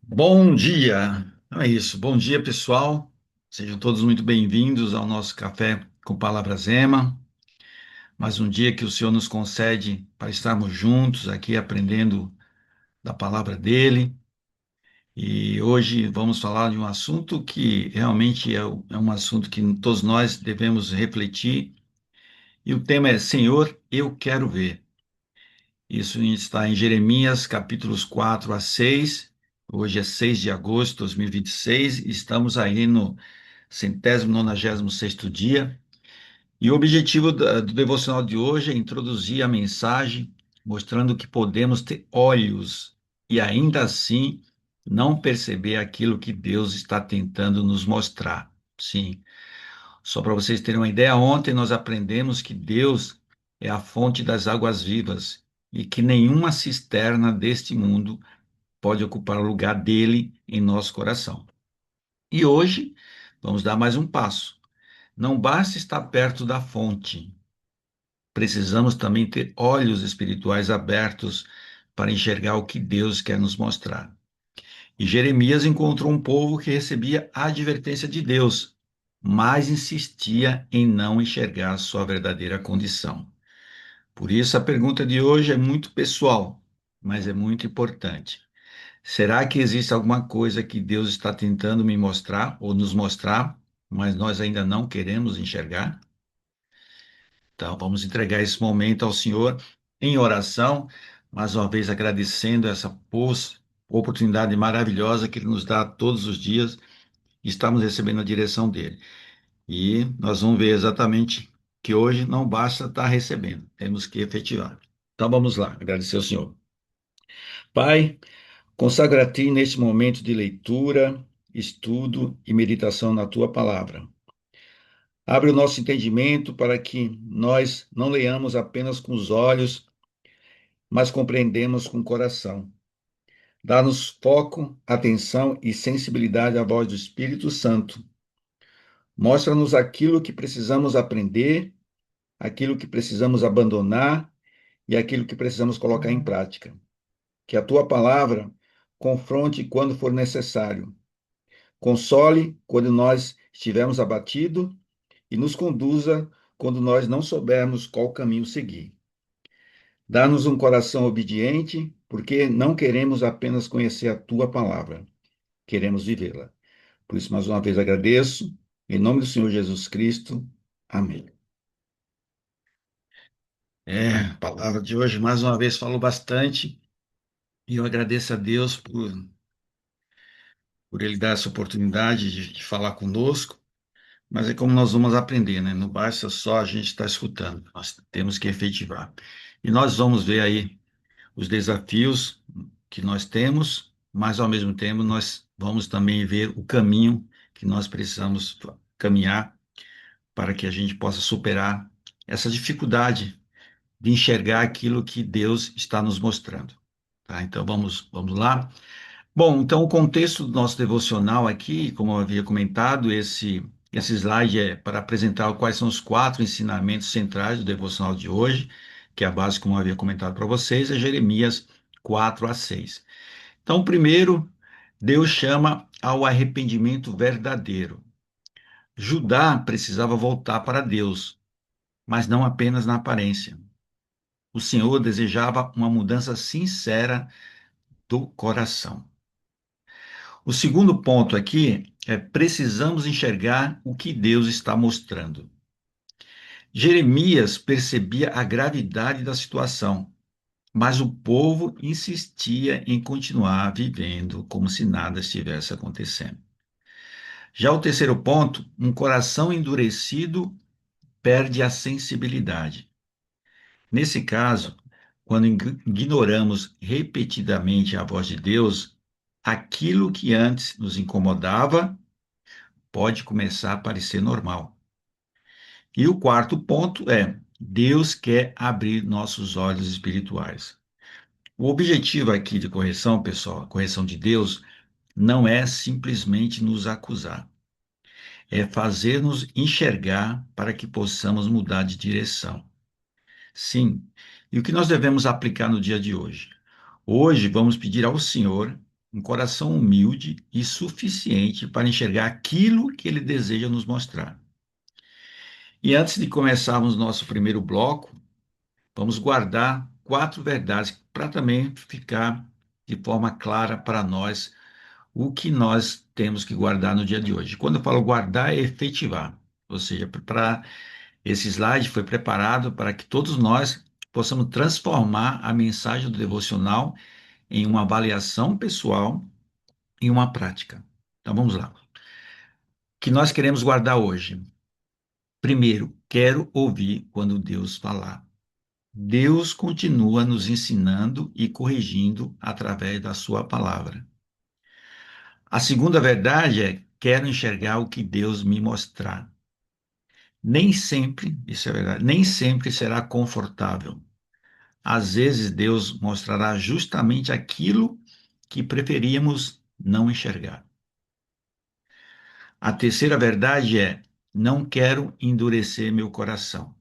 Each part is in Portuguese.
Bom dia! Então é isso. Bom dia, pessoal. Sejam todos muito bem-vindos ao nosso Café com Palavras Ema. Mais um dia que o Senhor nos concede para estarmos juntos aqui aprendendo da palavra dele. E hoje vamos falar de um assunto que realmente é um assunto que todos nós devemos refletir. E o tema é: Senhor, eu quero ver. Isso está em Jeremias, capítulos 4 a 6. Hoje é 6 de agosto de 2026. Estamos aí no 196º dia. E o objetivo do devocional de hoje é introduzir a mensagem mostrando que podemos ter olhos e ainda assim não perceber aquilo que Deus está tentando nos mostrar. Sim, só para vocês terem uma ideia, ontem nós aprendemos que Deus é a fonte das águas vivas e que nenhuma cisterna deste mundo pode ocupar o lugar dele em nosso coração. E hoje vamos dar mais um passo. Não basta estar perto da fonte, precisamos também ter olhos espirituais abertos para enxergar o que Deus quer nos mostrar. E Jeremias encontrou um povo que recebia a advertência de Deus, mas insistia em não enxergar sua verdadeira condição. Por isso, a pergunta de hoje é muito pessoal, mas é muito importante. Será que existe alguma coisa que Deus está tentando me mostrar ou nos mostrar, mas nós ainda não queremos enxergar? Então, vamos entregar esse momento ao Senhor em oração, mais uma vez agradecendo essa oportunidade maravilhosa que Ele nos dá todos os dias. Estamos recebendo a direção dele. E nós vamos ver exatamente que hoje não basta estar recebendo, temos que efetivar. Então vamos lá, agradecer ao Senhor. Pai, consagra a Ti neste momento de leitura, estudo e meditação na Tua palavra. Abre o nosso entendimento para que nós não leamos apenas com os olhos, mas compreendemos com o coração. Dá-nos foco, atenção e sensibilidade à voz do Espírito Santo. Mostra-nos aquilo que precisamos aprender, aquilo que precisamos abandonar e aquilo que precisamos colocar em prática. Que a tua palavra confronte quando for necessário, console quando nós estivermos abatidos e nos conduza quando nós não soubermos qual caminho seguir. Dá-nos um coração obediente, porque não queremos apenas conhecer a tua palavra, queremos vivê-la. Por isso, mais uma vez agradeço, em nome do Senhor Jesus Cristo. Amém. A palavra de hoje, mais uma vez, falou bastante, e eu agradeço a Deus por Ele dar essa oportunidade de falar conosco. Mas é como nós vamos aprender, né? Não basta só a gente estar escutando, nós temos que efetivar. E nós vamos ver aí os desafios que nós temos, mas ao mesmo tempo nós vamos também ver o caminho que nós precisamos caminhar para que a gente possa superar essa dificuldade de enxergar aquilo que Deus está nos mostrando. Tá? Então vamos lá. Bom, então o contexto do nosso devocional aqui, como eu havia comentado, esse slide é para apresentar quais são os quatro ensinamentos centrais do devocional de hoje, que é a base, como eu havia comentado para vocês, é Jeremias 4 a 6. Então, primeiro, Deus chama ao arrependimento verdadeiro. Judá precisava voltar para Deus, mas não apenas na aparência. O Senhor desejava uma mudança sincera do coração. O segundo ponto aqui é: precisamos enxergar o que Deus está mostrando. Jeremias percebia a gravidade da situação, mas o povo insistia em continuar vivendo como se nada estivesse acontecendo. Já o terceiro ponto: um coração endurecido perde a sensibilidade. Nesse caso, quando ignoramos repetidamente a voz de Deus, aquilo que antes nos incomodava pode começar a parecer normal. E o quarto ponto é: Deus quer abrir nossos olhos espirituais. O objetivo aqui de correção, pessoal, a correção de Deus, não é simplesmente nos acusar, é fazer-nos enxergar para que possamos mudar de direção. Sim, e o que nós devemos aplicar no dia de hoje? Hoje vamos pedir ao Senhor um coração humilde e suficiente para enxergar aquilo que ele deseja nos mostrar. E antes de começarmos nosso primeiro bloco, vamos guardar quatro verdades para também ficar de forma clara para nós o que nós temos que guardar no dia de hoje. Quando eu falo guardar, é efetivar. Ou seja, para esse slide foi preparado para que todos nós possamos transformar a mensagem do devocional em uma avaliação pessoal e uma prática. Então vamos lá. O que nós queremos guardar hoje? Primeiro, quero ouvir quando Deus falar. Deus continua nos ensinando e corrigindo através da sua palavra. A segunda verdade é: quero enxergar o que Deus me mostrar. Nem sempre, isso é verdade, nem sempre será confortável. Às vezes Deus mostrará justamente aquilo que preferíamos não enxergar. A terceira verdade é: não quero endurecer meu coração.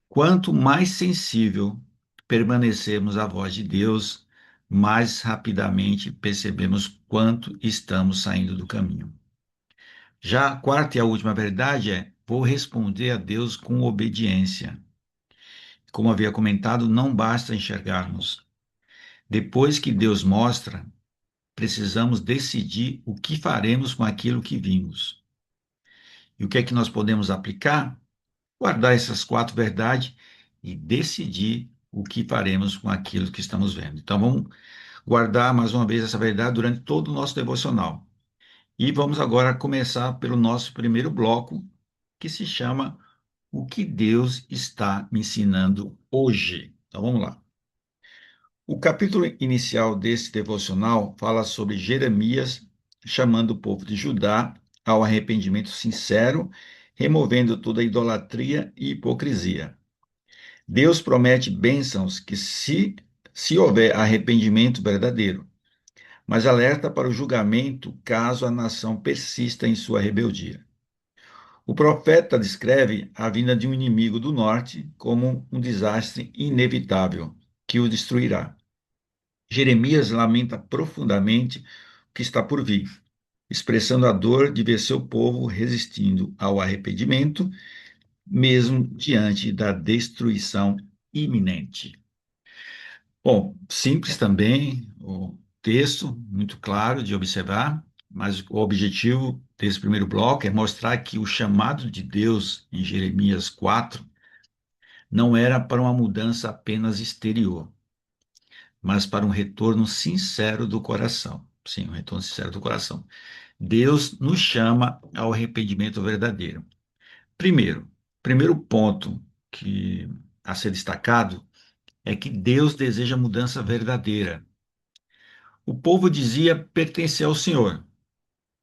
Quanto mais sensível permanecemos à voz de Deus, mais rapidamente percebemos quanto estamos saindo do caminho. Já a quarta e a última verdade é: vou responder a Deus com obediência. Como havia comentado, não basta enxergarmos. Depois que Deus mostra, precisamos decidir o que faremos com aquilo que vimos. E o que é que nós podemos aplicar? Guardar essas quatro verdades e decidir o que faremos com aquilo que estamos vendo. Então, vamos guardar mais uma vez essa verdade durante todo o nosso devocional. E vamos agora começar pelo nosso primeiro bloco, que se chama O que Deus está me ensinando hoje. Então, vamos lá. O capítulo inicial desse devocional fala sobre Jeremias chamando o povo de Judá ao arrependimento sincero, removendo toda idolatria e hipocrisia. Deus promete bênçãos que se houver arrependimento verdadeiro, mas alerta para o julgamento caso a nação persista em sua rebeldia. O profeta descreve a vinda de um inimigo do norte como um desastre inevitável que o destruirá. Jeremias lamenta profundamente o que está por vir, expressando a dor de ver seu povo resistindo ao arrependimento, mesmo diante da destruição iminente. Bom, simples também, o texto, muito claro de observar, mas o objetivo desse primeiro bloco é mostrar que o chamado de Deus em Jeremias 4 não era para uma mudança apenas exterior, mas para um retorno sincero do coração. Sim, um retorno sincero do coração. Deus nos chama ao arrependimento verdadeiro. Primeiro ponto que a ser destacado é que Deus deseja mudança verdadeira. O povo dizia pertencer ao Senhor,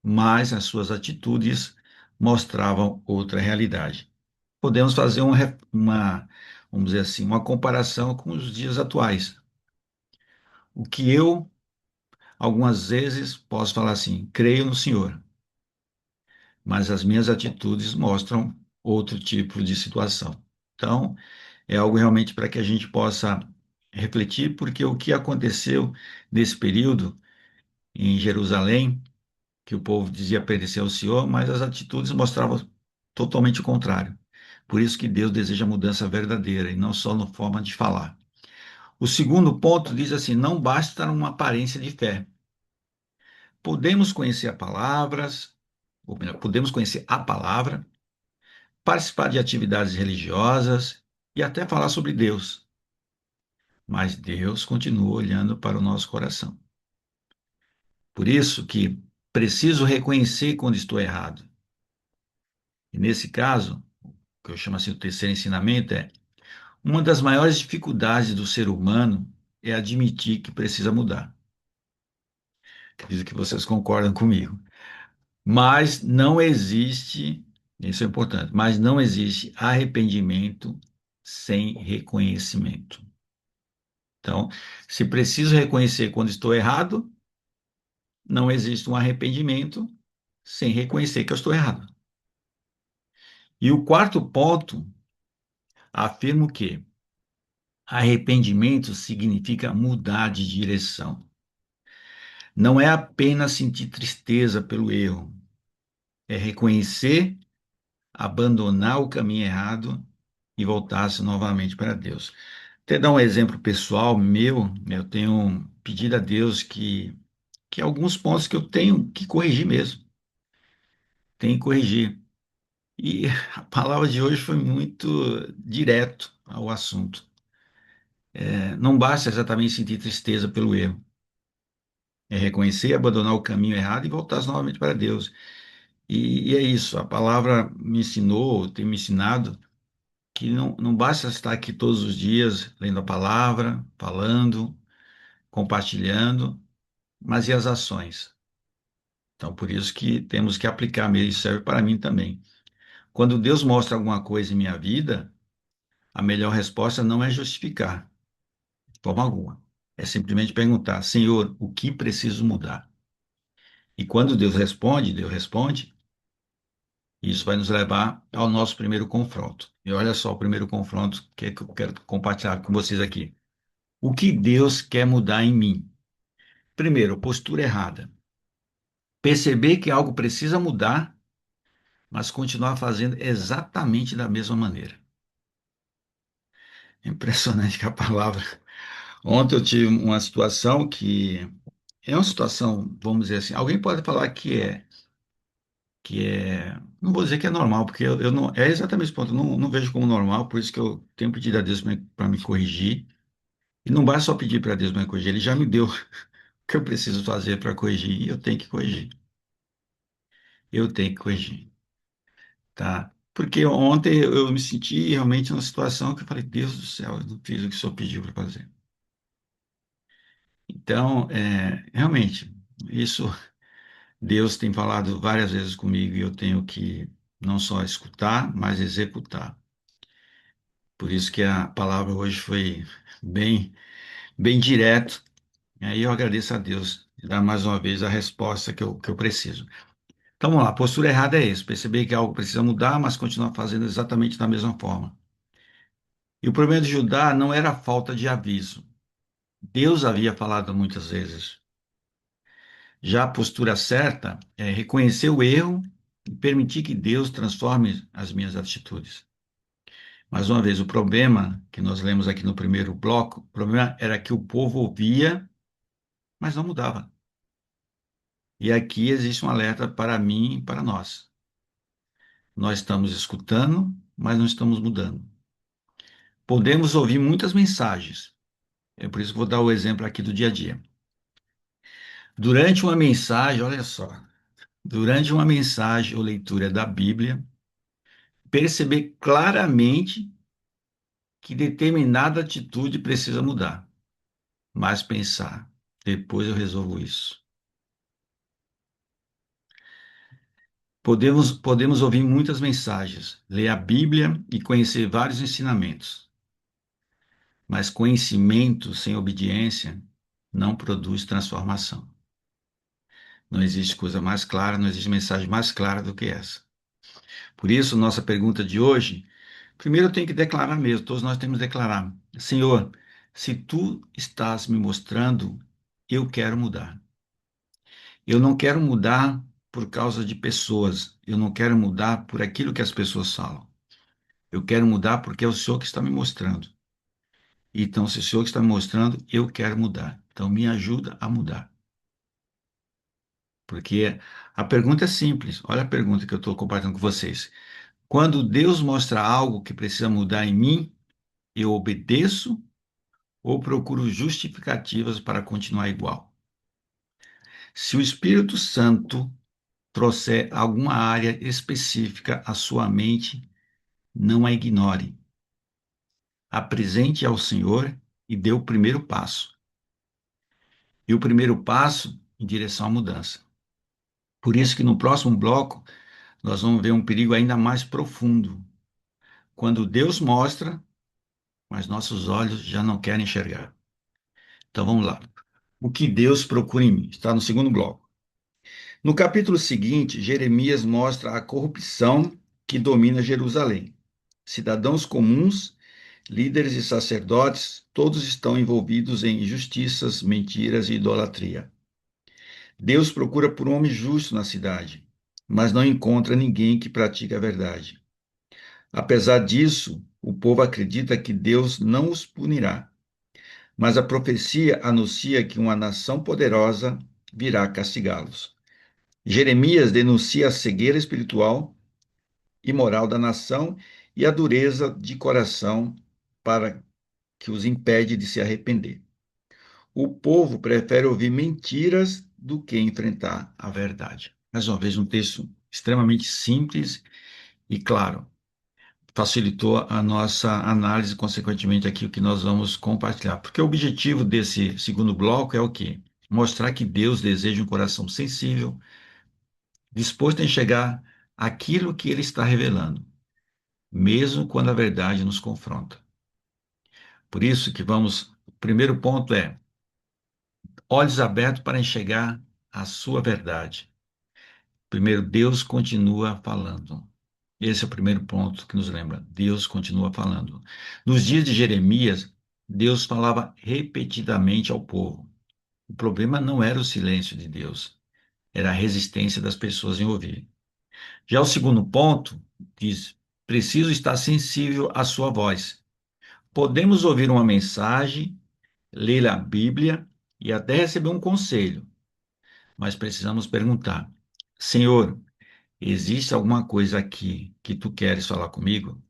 mas as suas atitudes mostravam outra realidade. Podemos fazer vamos dizer assim, uma comparação com os dias atuais. O que eu, algumas vezes, posso falar assim, creio no Senhor, mas as minhas atitudes mostram outro tipo de situação. Então, é algo realmente para que a gente possa refletir, porque o que aconteceu nesse período em Jerusalém, que o povo dizia pertencer ao Senhor, mas as atitudes mostravam totalmente o contrário. Por isso que Deus deseja mudança verdadeira e não só na forma de falar. O segundo ponto diz assim: não basta uma aparência de fé. Podemos conhecer palavras, ou melhor, podemos conhecer a palavra, participar de atividades religiosas e até falar sobre Deus, mas Deus continua olhando para o nosso coração. Por isso que preciso reconhecer quando estou errado. E nesse caso, o que eu chamo assim o terceiro ensinamento é: uma das maiores dificuldades do ser humano é admitir que precisa mudar. Acredito que vocês concordam comigo. Mas não existe, isso é importante, mas não existe arrependimento sem reconhecimento. Então, se preciso reconhecer quando estou errado, não existe um arrependimento sem reconhecer que eu estou errado. E o quarto ponto, afirmo que arrependimento significa mudar de direção. Não é apenas sentir tristeza pelo erro, é reconhecer, abandonar o caminho errado e voltar-se novamente para Deus. Até dar um exemplo pessoal meu, eu tenho pedido a Deus que alguns pontos que eu tenho que corrigir mesmo, tenho que corrigir. E a palavra de hoje foi muito direto ao assunto. Não basta exatamente sentir tristeza pelo erro, é reconhecer, abandonar o caminho errado e voltar novamente para Deus. E é isso, a palavra me ensinou, tem me ensinado que não basta estar aqui todos os dias lendo a palavra, falando, compartilhando, mas e as ações? Então, por isso que temos que aplicar mesmo, isso serve para mim também. Quando Deus mostra alguma coisa em minha vida, a melhor resposta não é justificar, de forma alguma. É simplesmente perguntar, Senhor, o que preciso mudar? E quando Deus responde, isso vai nos levar ao nosso primeiro confronto. E olha só o primeiro confronto que eu quero compartilhar com vocês aqui. O que Deus quer mudar em mim? Primeiro, postura errada. Perceber que algo precisa mudar, mas continuar fazendo exatamente da mesma maneira. É impressionante que a palavra. Ontem eu tive uma situação que é uma situação, vamos dizer assim, alguém pode falar não vou dizer que é normal, porque eu não, é exatamente esse ponto, eu não vejo como normal, por isso que eu tenho pedido a Deus para me corrigir. E não basta só pedir para Deus para me corrigir, Ele já me deu o que eu preciso fazer para corrigir, e eu tenho que corrigir. Eu tenho que corrigir, tá? Porque ontem eu me senti realmente numa situação que eu falei, Deus do céu, eu não fiz o que o Senhor pediu para fazer. Então, realmente, isso Deus tem falado várias vezes comigo e eu tenho que não só escutar, mas executar. Por isso que a palavra hoje foi bem, bem direto. E aí eu agradeço a Deus de dar mais uma vez a resposta que eu preciso. Então vamos lá, a postura errada é isso, perceber que algo precisa mudar, mas continuar fazendo exatamente da mesma forma. E o problema de Judá não era a falta de aviso. Deus havia falado muitas vezes. Já a postura certa é reconhecer o erro e permitir que Deus transforme as minhas atitudes. Mais uma vez, o problema que nós lemos aqui no primeiro bloco, o problema era que o povo ouvia, mas não mudava. E aqui existe um alerta para mim e para nós. Nós estamos escutando, mas não estamos mudando. Podemos ouvir muitas mensagens. É por isso que vou dar o exemplo aqui do dia a dia. Durante uma mensagem, olha só, durante uma mensagem ou leitura da Bíblia, perceber claramente que determinada atitude precisa mudar, mas pensar, depois eu resolvo isso. Podemos ouvir muitas mensagens, ler a Bíblia e conhecer vários ensinamentos, mas conhecimento sem obediência não produz transformação. Não existe coisa mais clara, não existe mensagem mais clara do que essa. Por isso, nossa pergunta de hoje, primeiro eu tenho que declarar mesmo, todos nós temos que declarar: Senhor, se tu estás me mostrando, eu quero mudar. Eu não quero mudar por causa de pessoas, eu não quero mudar por aquilo que as pessoas falam. Eu quero mudar porque é o Senhor que está me mostrando. Então, se o Senhor que está me mostrando, eu quero mudar. Então, me ajuda a mudar. Porque a pergunta é simples. Olha a pergunta que eu estou compartilhando com vocês. Quando Deus mostra algo que precisa mudar em mim, eu obedeço ou procuro justificativas para continuar igual? Se o Espírito Santo trouxer alguma área específica à sua mente, não a ignore. Apresente ao Senhor e dê o primeiro passo. E o primeiro passo em direção à mudança. Por isso que no próximo bloco nós vamos ver um perigo ainda mais profundo. Quando Deus mostra, mas nossos olhos já não querem enxergar. Então vamos lá. O que Deus procura em mim? Está no segundo bloco. No capítulo seguinte, Jeremias mostra a corrupção que domina Jerusalém. Cidadãos comuns, líderes e sacerdotes, todos estão envolvidos em injustiças, mentiras e idolatria. Deus procura por um homem justo na cidade, mas não encontra ninguém que pratique a verdade. Apesar disso, o povo acredita que Deus não os punirá, mas a profecia anuncia que uma nação poderosa virá castigá-los. Jeremias denuncia a cegueira espiritual e moral da nação e a dureza de coração para que os impede de se arrepender. O povo prefere ouvir mentiras do que enfrentar a verdade. Mais uma vez, um texto extremamente simples e claro. Facilitou a nossa análise, consequentemente, aqui o que nós vamos compartilhar. Porque o objetivo desse segundo bloco é o quê? Mostrar que Deus deseja um coração sensível, disposto a enxergar aquilo que Ele está revelando, mesmo quando a verdade nos confronta. Por isso que vamos, o primeiro ponto é olhos abertos para enxergar a sua verdade. Primeiro, Deus continua falando. Esse é o primeiro ponto que nos lembra. Deus continua falando. Nos dias de Jeremias, Deus falava repetidamente ao povo. O problema não era o silêncio de Deus, era a resistência das pessoas em ouvir. Já o segundo ponto diz: preciso estar sensível à sua voz. Podemos ouvir uma mensagem, ler a Bíblia e até receber um conselho, mas precisamos perguntar: Senhor, existe alguma coisa aqui que tu queres falar comigo?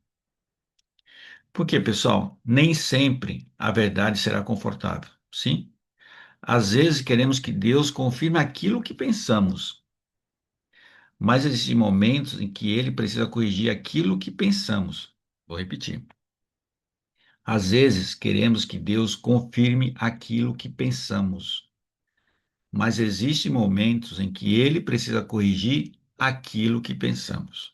Porque, pessoal, nem sempre a verdade será confortável. Sim? Às vezes queremos que Deus confirme aquilo que pensamos, mas existem momentos em que ele precisa corrigir aquilo que pensamos. Vou repetir. Às vezes queremos que Deus confirme aquilo que pensamos, mas existem momentos em que ele precisa corrigir aquilo que pensamos.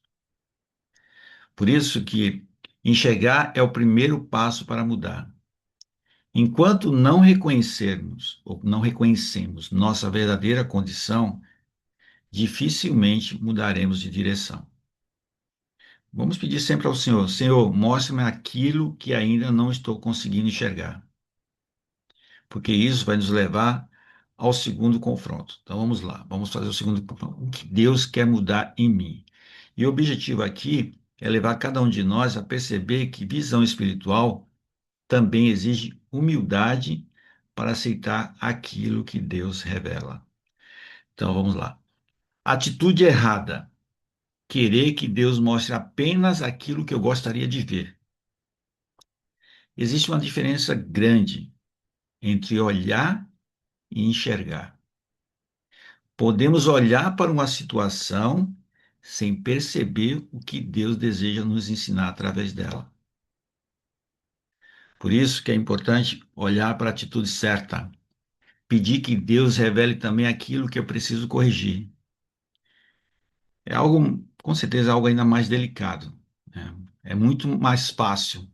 Por isso que enxergar é o primeiro passo para mudar. Enquanto não reconhecermos ou não reconhecemos nossa verdadeira condição, dificilmente mudaremos de direção. Vamos pedir sempre ao Senhor: Senhor, mostre-me aquilo que ainda não estou conseguindo enxergar, porque isso vai nos levar ao segundo confronto. Então vamos lá, vamos fazer o segundo confronto. O que Deus quer mudar em mim? E o objetivo aqui é levar cada um de nós a perceber que visão espiritual também exige humildade para aceitar aquilo que Deus revela. Então vamos lá. Atitude errada: querer que Deus mostre apenas aquilo que eu gostaria de ver. Existe uma diferença grande entre olhar e enxergar. Podemos olhar para uma situação sem perceber o que Deus deseja nos ensinar através dela. Por isso que é importante olhar para a atitude certa, pedir que Deus revele também aquilo que eu preciso corrigir. É algo, com certeza, algo ainda mais delicado, né? É muito mais fácil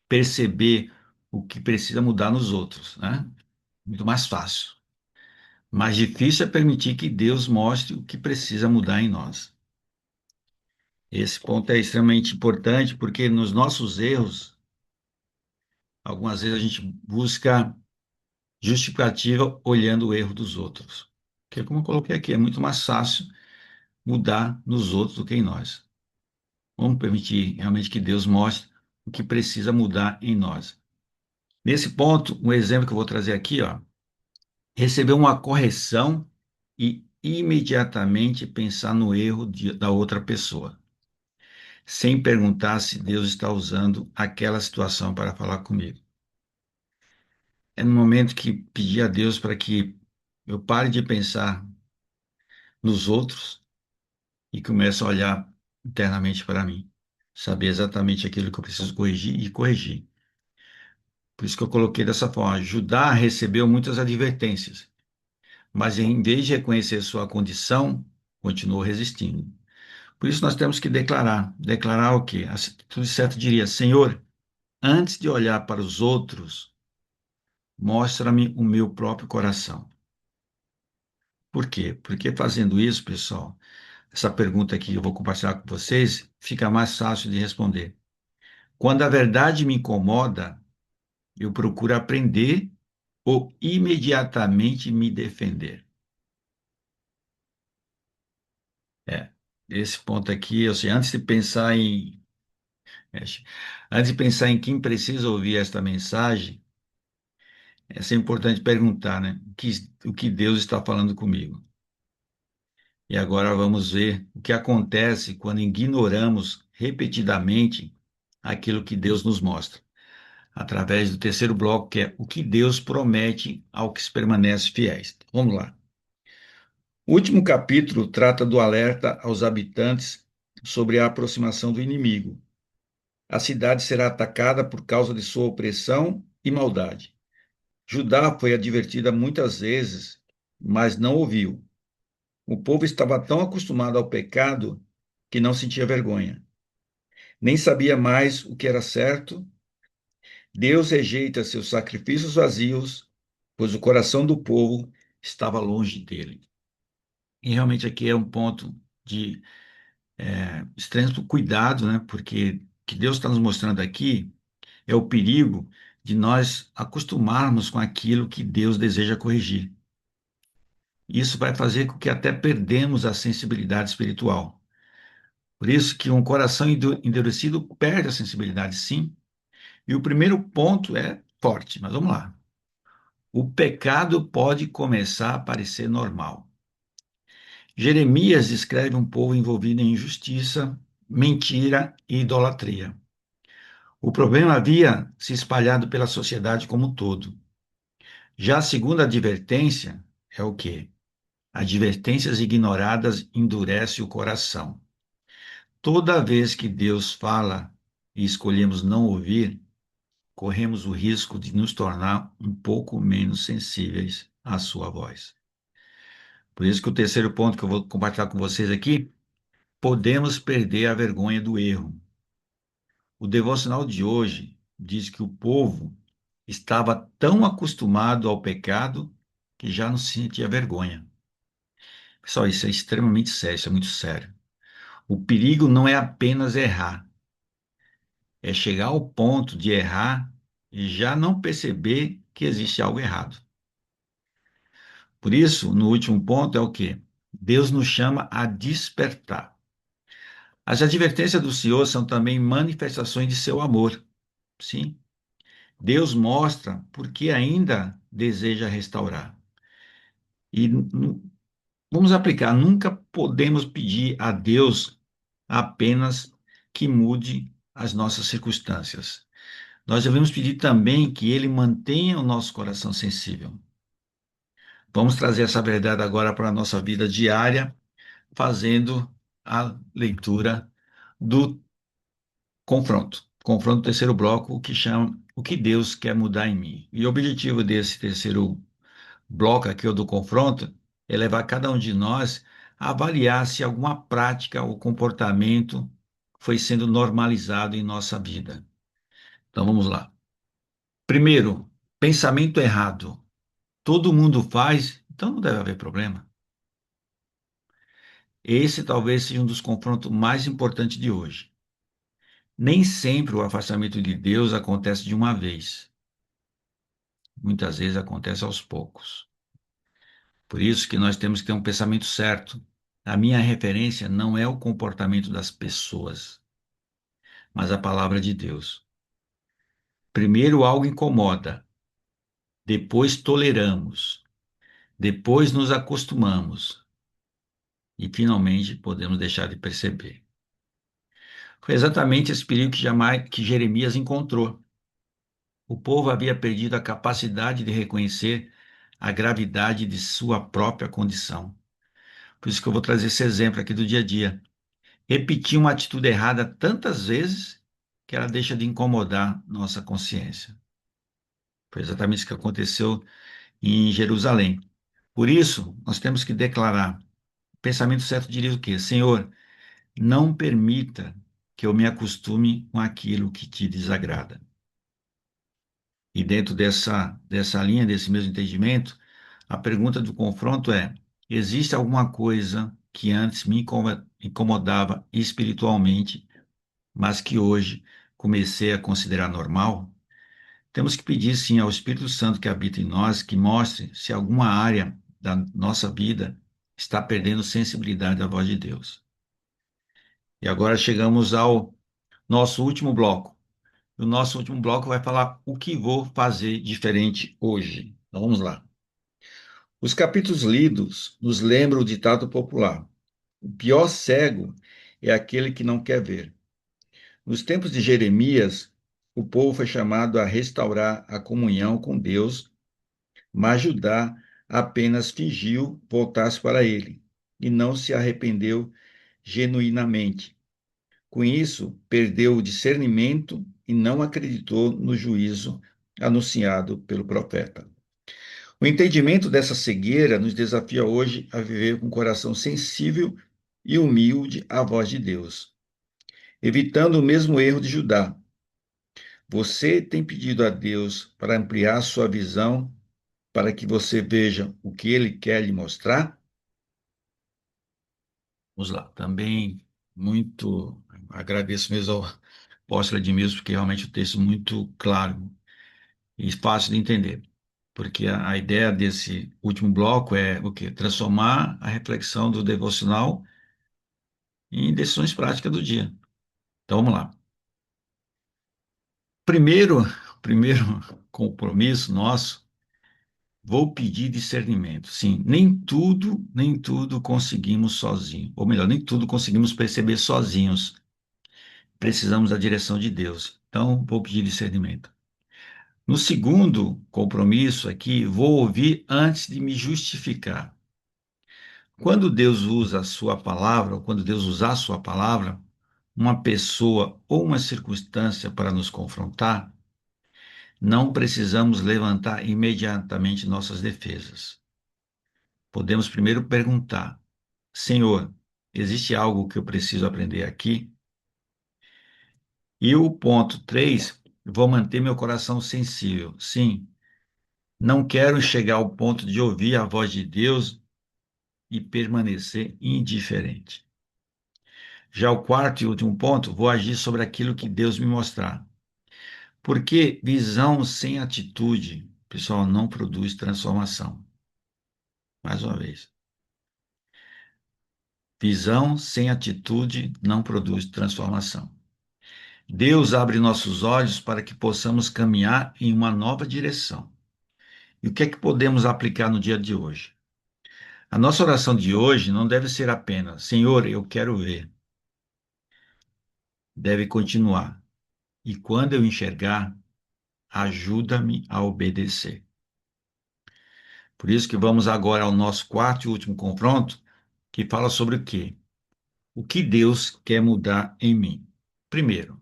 perceber o que precisa mudar nos outros, né? Muito mais fácil. Mais difícil é permitir que Deus mostre o que precisa mudar em nós. Esse ponto é extremamente importante porque nos nossos erros, algumas vezes a gente busca justificativa olhando o erro dos outros. Porque, como eu coloquei aqui, é muito mais fácil mudar nos outros do que em nós. Vamos permitir realmente que Deus mostre o que precisa mudar em nós. Nesse ponto, um exemplo que eu vou trazer aqui, ó, receber uma correção e imediatamente pensar no erro da outra pessoa, sem perguntar se Deus está usando aquela situação para falar comigo. É no momento que pedir a Deus para que eu pare de pensar nos outros e comece a olhar internamente para mim, saber exatamente aquilo que eu preciso corrigir e corrigir. Por isso que eu coloquei dessa forma. Judá recebeu muitas advertências, mas em vez de reconhecer sua condição, continuou resistindo. Por isso nós temos que declarar. Declarar o quê? A atitude certa diria: Senhor, antes de olhar para os outros, mostra-me o meu próprio coração. Por quê? Porque fazendo isso, pessoal, essa pergunta aqui que eu vou compartilhar com vocês, fica mais fácil de responder. Quando a verdade me incomoda, eu procuro aprender ou imediatamente me defender. esse ponto aqui, ou seja, é, antes de pensar em quem precisa ouvir esta mensagem, é sempre importante perguntar, né? O que Deus está falando comigo? E agora vamos ver o que acontece quando ignoramos repetidamente aquilo que Deus nos mostra, através do terceiro bloco, que é o que Deus promete ao que se permanece fiéis. Vamos lá. O último capítulo trata do alerta aos habitantes sobre a aproximação do inimigo. A cidade será atacada por causa de sua opressão e maldade. Judá foi advertida muitas vezes, mas não ouviu. O povo estava tão acostumado ao pecado que não sentia vergonha. Nem sabia mais o que era certo. Deus rejeita seus sacrifícios vazios, pois o coração do povo estava longe dele. E realmente aqui é um ponto de extremo cuidado, né? Porque o que Deus está nos mostrando aqui é o perigo de nós acostumarmos com aquilo que Deus deseja corrigir. Isso vai fazer com que até perdemos a sensibilidade espiritual. Por isso que um coração endurecido perde a sensibilidade, sim. E o primeiro ponto é forte, mas vamos lá. O pecado pode começar a parecer normal. Jeremias descreve um povo envolvido em injustiça, mentira e idolatria. O problema havia se espalhado pela sociedade como um todo. Já a segunda advertência é o quê? Advertências ignoradas endurece o coração. Toda vez que Deus fala e escolhemos não ouvir, corremos o risco de nos tornar um pouco menos sensíveis à sua voz. Por isso que o terceiro ponto que eu vou compartilhar com vocês aqui, podemos perder a vergonha do erro. O devocional de hoje diz que o povo estava tão acostumado ao pecado que já não sentia vergonha. Pessoal, isso é extremamente sério, isso é muito sério. O perigo não é apenas errar, é chegar ao ponto de errar e já não perceber que existe algo errado. Por isso, no último ponto é o quê? Deus nos chama a despertar. As advertências do Senhor são também manifestações de seu amor. Sim, Deus mostra porque ainda deseja restaurar. E vamos aplicar, nunca podemos pedir a Deus apenas que mude as nossas circunstâncias. Nós devemos pedir também que Ele mantenha o nosso coração sensível. Vamos trazer essa verdade agora para a nossa vida diária, fazendo a leitura do confronto. Confronto terceiro bloco, o que chama o que Deus quer mudar em mim. E o objetivo desse terceiro bloco aqui, o do confronto, é levar cada um de nós a avaliar se alguma prática ou comportamento foi sendo normalizado em nossa vida. Então vamos lá. Primeiro, pensamento errado. Todo mundo faz, então não deve haver problema. Esse talvez seja um dos confrontos mais importantes de hoje. Nem sempre o afastamento de Deus acontece de uma vez. Muitas vezes acontece aos poucos. Por isso que nós temos que ter um pensamento certo. A minha referência não é o comportamento das pessoas, mas a palavra de Deus. Primeiro algo incomoda, depois toleramos, depois nos acostumamos e finalmente podemos deixar de perceber. Foi exatamente esse perigo que Jeremias encontrou. O povo havia perdido a capacidade de reconhecer a gravidade de sua própria condição. Por isso que eu vou trazer esse exemplo aqui do dia a dia. Repetir uma atitude errada tantas vezes que ela deixa de incomodar nossa consciência. Foi exatamente isso que aconteceu em Jerusalém. Por isso, nós temos que declarar. O pensamento certo diria o quê? Senhor, não permita que eu me acostume com aquilo que te desagrada. E dentro dessa linha, desse mesmo entendimento, a pergunta do confronto é: existe alguma coisa que antes me incomodava espiritualmente, mas que hoje comecei a considerar normal? Temos que pedir sim ao Espírito Santo que habita em nós que mostre se alguma área da nossa vida está perdendo sensibilidade à voz de Deus. E agora chegamos ao nosso último bloco. O nosso último bloco vai falar o que vou fazer diferente hoje. Então vamos lá. Os capítulos lidos nos lembram o ditado popular: o pior cego é aquele que não quer ver. Nos tempos de Jeremias, o povo foi chamado a restaurar a comunhão com Deus, mas Judá apenas fingiu voltar-se para ele e não se arrependeu genuinamente. Com isso, perdeu o discernimento e não acreditou no juízo anunciado pelo profeta. O entendimento dessa cegueira nos desafia hoje a viver com um coração sensível e humilde à voz de Deus, evitando o mesmo erro de Judá. Você tem pedido a Deus para ampliar sua visão para que você veja o que ele quer lhe mostrar? Vamos lá. Também muito agradeço mesmo ao apóstolo Edmilson, porque realmente o texto é muito claro e fácil de entender. Porque a ideia desse último bloco é o quê? Transformar a reflexão do devocional em decisões práticas do dia. Então vamos lá. Primeiro compromisso nosso, vou pedir discernimento. Sim, nem tudo conseguimos sozinhos. Ou melhor, nem tudo conseguimos perceber sozinhos. Precisamos da direção de Deus. Então, vou pedir discernimento. No segundo compromisso aqui, vou ouvir antes de me justificar. Quando Deus usa a sua palavra, ou quando Deus usar a sua palavra, uma pessoa ou uma circunstância para nos confrontar, não precisamos levantar imediatamente nossas defesas. Podemos primeiro perguntar: Senhor, existe algo que eu preciso aprender aqui? E o ponto 3, vou manter meu coração sensível. Sim, não quero chegar ao ponto de ouvir a voz de Deus e permanecer indiferente. Já o quarto e último ponto, vou agir sobre aquilo que Deus me mostrar. Porque visão sem atitude, pessoal, não produz transformação. Mais uma vez. Visão sem atitude não produz transformação. Deus abre nossos olhos para que possamos caminhar em uma nova direção. E o que é que podemos aplicar no dia de hoje? A nossa oração de hoje não deve ser apenas: Senhor, eu quero ver. Deve continuar. E quando eu enxergar, ajuda-me a obedecer. Por isso que vamos agora ao nosso quarto e último confronto, que fala sobre o quê? O que Deus quer mudar em mim. Primeiro,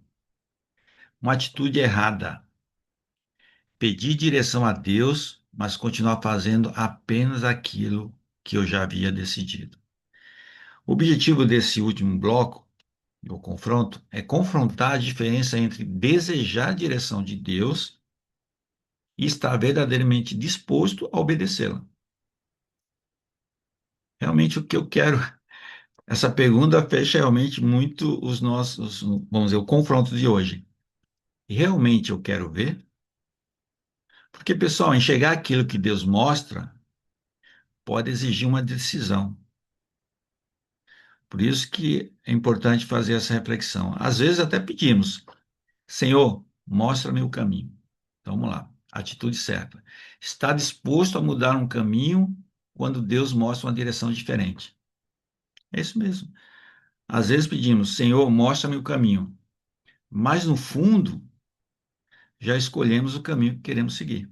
uma atitude errada. Pedir direção a Deus, mas continuar fazendo apenas aquilo que eu já havia decidido. O objetivo desse último bloco, do confronto, é confrontar a diferença entre desejar a direção de Deus e estar verdadeiramente disposto a obedecê-la. Realmente o que eu quero. Essa pergunta fecha realmente muito os nossos, vamos dizer, o confronto de hoje. Realmente eu quero ver? Porque, pessoal, enxergar aquilo que Deus mostra pode exigir uma decisão. Por isso que é importante fazer essa reflexão. Às vezes até pedimos, Senhor, mostra-me o caminho. Então, vamos lá, atitude certa. Está disposto a mudar um caminho quando Deus mostra uma direção diferente. É isso mesmo. Às vezes pedimos, Senhor, mostra-me o caminho. Mas, no fundo, já escolhemos o caminho que queremos seguir.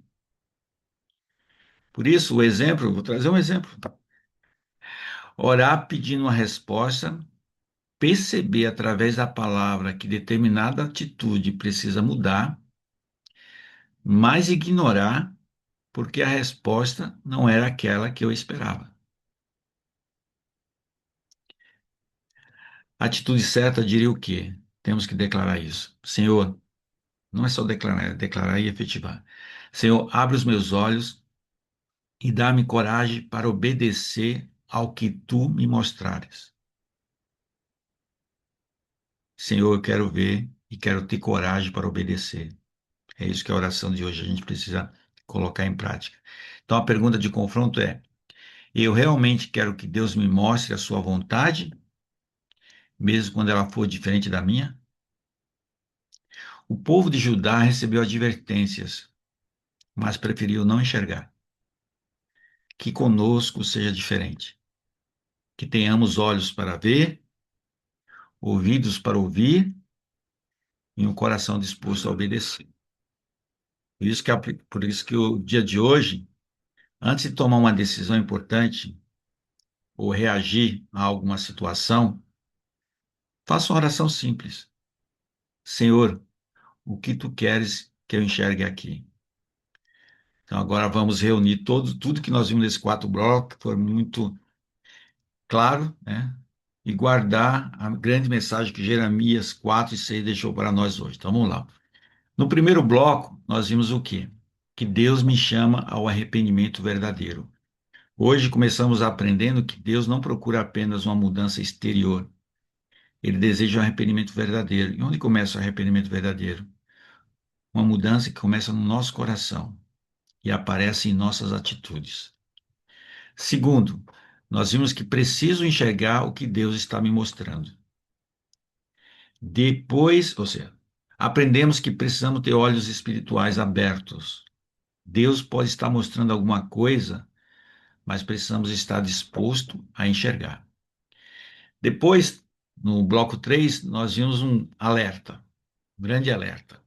Por isso, o exemplo, vou trazer um exemplo. Orar pedindo uma resposta, perceber através da palavra que determinada atitude precisa mudar, mas ignorar porque a resposta não era aquela que eu esperava. A atitude certa diria o quê? Temos que declarar isso. Senhor, não é só declarar, é declarar e efetivar. Senhor, abre os meus olhos e dá-me coragem para obedecer ao que tu me mostrares. Senhor, eu quero ver e quero ter coragem para obedecer. É isso que a oração de hoje a gente precisa colocar em prática. Então a pergunta de confronto é: eu realmente quero que Deus me mostre a sua vontade, mesmo quando ela for diferente da minha? O povo de Judá recebeu advertências, mas preferiu não enxergar. Que conosco seja diferente. Que tenhamos olhos para ver, ouvidos para ouvir e um coração disposto a obedecer. Por isso que o dia de hoje, antes de tomar uma decisão importante ou reagir a alguma situação, faça uma oração simples. Senhor, o que tu queres que eu enxergue aqui? Então agora vamos reunir tudo que nós vimos nesses 4 blocos, que foi muito claro, né? E guardar a grande mensagem que Jeremias 4 e 6 deixou para nós hoje. Então vamos lá. No primeiro bloco, nós vimos o quê? Que Deus me chama ao arrependimento verdadeiro. Hoje começamos aprendendo que Deus não procura apenas uma mudança exterior. Ele deseja um arrependimento verdadeiro. E onde começa o arrependimento verdadeiro? Uma mudança que começa no nosso coração e aparece em nossas atitudes. Segundo, nós vimos que preciso enxergar o que Deus está me mostrando. Depois, ou seja, aprendemos que precisamos ter olhos espirituais abertos. Deus pode estar mostrando alguma coisa, mas precisamos estar disposto a enxergar. Depois, no bloco 3, nós vimos um alerta, um grande alerta.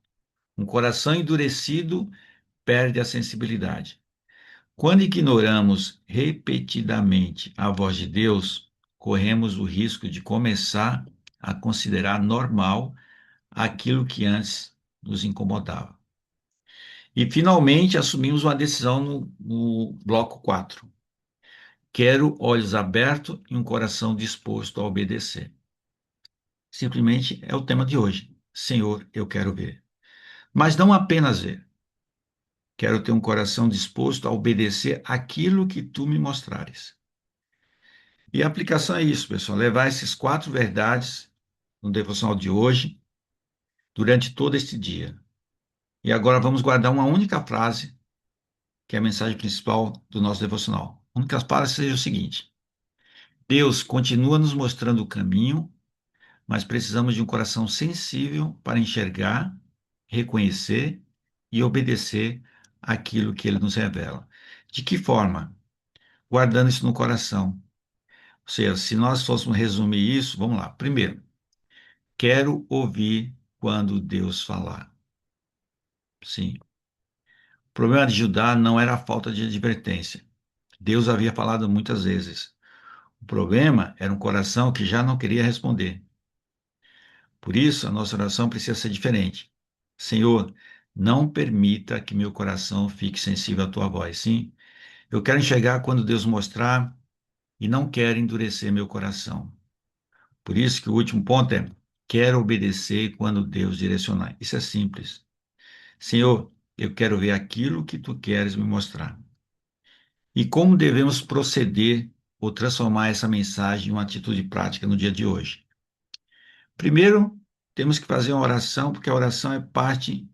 Um coração endurecido perde a sensibilidade. Quando ignoramos repetidamente a voz de Deus, corremos o risco de começar a considerar normal aquilo que antes nos incomodava. E, finalmente, assumimos uma decisão no bloco 4. Quero olhos abertos e um coração disposto a obedecer. Simplesmente é o tema de hoje. Senhor, eu quero ver. Mas não apenas ver. Quero ter um coração disposto a obedecer aquilo que tu me mostrares. E a aplicação é isso, pessoal. Levar esses 4 verdades no devocional de hoje, durante todo este dia. E agora vamos guardar uma única frase, que é a mensagem principal do nosso devocional. A única frase seja o seguinte: Deus continua nos mostrando o caminho, mas precisamos de um coração sensível para enxergar, reconhecer e obedecer aquilo que ele nos revela. De que forma? Guardando isso no coração. Ou seja, se nós fôssemos resumir isso, vamos lá. Primeiro, quero ouvir quando Deus falar. Sim. O problema de Judá não era a falta de advertência. Deus havia falado muitas vezes. O problema era um coração que já não queria responder. Por isso, a nossa oração precisa ser diferente. Senhor, não permita que meu coração fique sensível à tua voz. Sim, eu quero enxergar quando Deus mostrar e não quero endurecer meu coração. Por isso que o último ponto é: quero obedecer quando Deus direcionar. Isso é simples. Senhor, eu quero ver aquilo que tu queres me mostrar. E como devemos proceder ou transformar essa mensagem em uma atitude prática no dia de hoje? Primeiro, temos que fazer uma oração, porque a oração é parte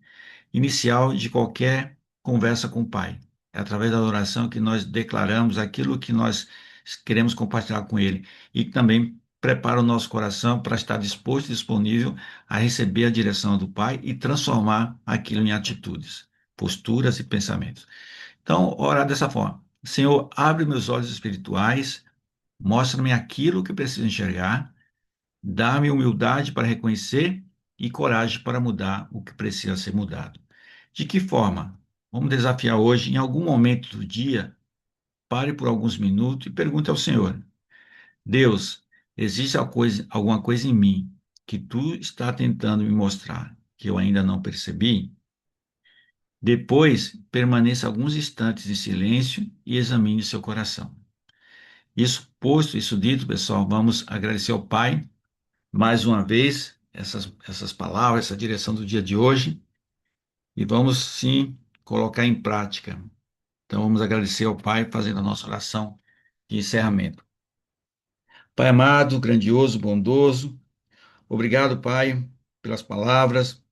inicial de qualquer conversa com o Pai. É através da oração que nós declaramos aquilo que nós queremos compartilhar com Ele e também prepara o nosso coração para estar disposto e disponível a receber a direção do Pai e transformar aquilo em atitudes, posturas e pensamentos. Então, orar dessa forma: Senhor, abre meus olhos espirituais, mostra-me aquilo que preciso enxergar, dá-me humildade para reconhecer e coragem para mudar o que precisa ser mudado. De que forma? Vamos desafiar hoje, em algum momento do dia, pare por alguns minutos e pergunte ao Senhor: Deus, existe alguma coisa em mim que tu está tentando me mostrar que eu ainda não percebi? Depois, permaneça alguns instantes em silêncio e examine seu coração. Isso posto, isso dito, pessoal, vamos agradecer ao Pai mais uma vez essas palavras, essa direção do dia de hoje e vamos sim colocar em prática. Então vamos agradecer ao Pai fazendo a nossa oração de encerramento. Pai amado, grandioso, bondoso, obrigado, Pai, pelas palavras,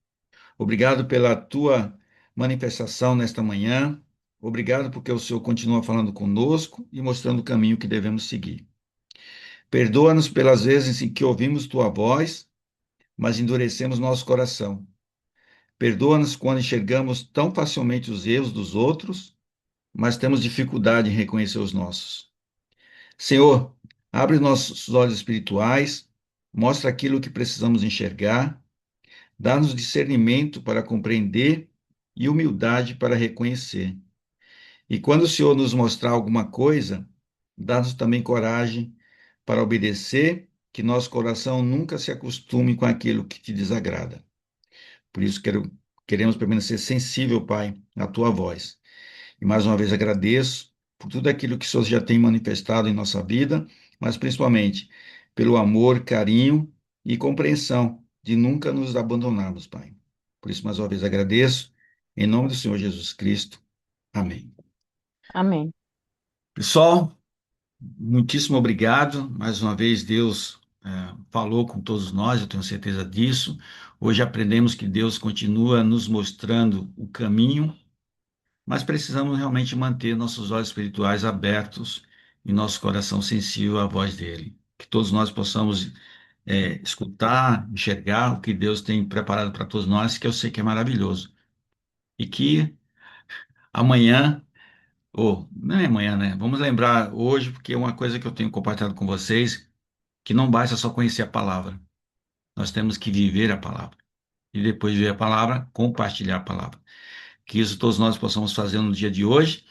obrigado pela tua manifestação nesta manhã, obrigado porque o Senhor continua falando conosco e mostrando o caminho que devemos seguir. Perdoa-nos pelas vezes em que ouvimos tua voz, mas endurecemos nosso coração. Perdoa-nos quando enxergamos tão facilmente os erros dos outros, mas temos dificuldade em reconhecer os nossos. Senhor, abre nossos olhos espirituais, mostra aquilo que precisamos enxergar, dá-nos discernimento para compreender e humildade para reconhecer. E quando o Senhor nos mostrar alguma coisa, dá-nos também coragem para obedecer, que nosso coração nunca se acostume com aquilo que te desagrada. Por isso queremos permanecer sensível, Pai, à tua voz. E mais uma vez agradeço por tudo aquilo que o Senhor já tem manifestado em nossa vida, mas principalmente pelo amor, carinho e compreensão de nunca nos abandonarmos, Pai. Por isso, mais uma vez agradeço, em nome do Senhor Jesus Cristo. Amém. Amém. Pessoal, muitíssimo obrigado. Mais uma vez, Deus falou com todos nós, eu tenho certeza disso. Hoje aprendemos que Deus continua nos mostrando o caminho, mas precisamos realmente manter nossos olhos espirituais abertos e nosso coração sensível à voz dele. Que todos nós possamos escutar, enxergar o que Deus tem preparado para todos nós, que eu sei que é maravilhoso. E que amanhã, ou não é amanhã, né? Vamos lembrar hoje, porque é uma coisa que eu tenho compartilhado com vocês, que não basta só conhecer a palavra, nós temos que viver a palavra. E depois de ver a palavra, compartilhar a palavra. Que isso todos nós possamos fazer no dia de hoje.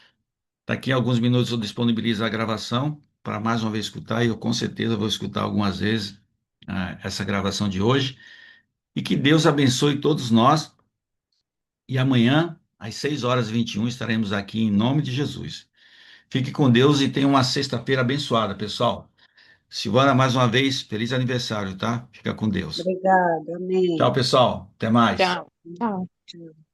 Daqui a alguns minutos eu disponibilizo a gravação para mais uma vez escutar, e eu com certeza vou escutar algumas vezes essa gravação de hoje. E que Deus abençoe todos nós. E amanhã, às 6h21, estaremos aqui em nome de Jesus. Fique com Deus e tenha uma sexta-feira abençoada, pessoal. Silvana, mais uma vez, feliz aniversário, tá? Fica com Deus. Obrigada, Tchau, amém. pessoal. Até mais. Tchau. Tchau. Tchau.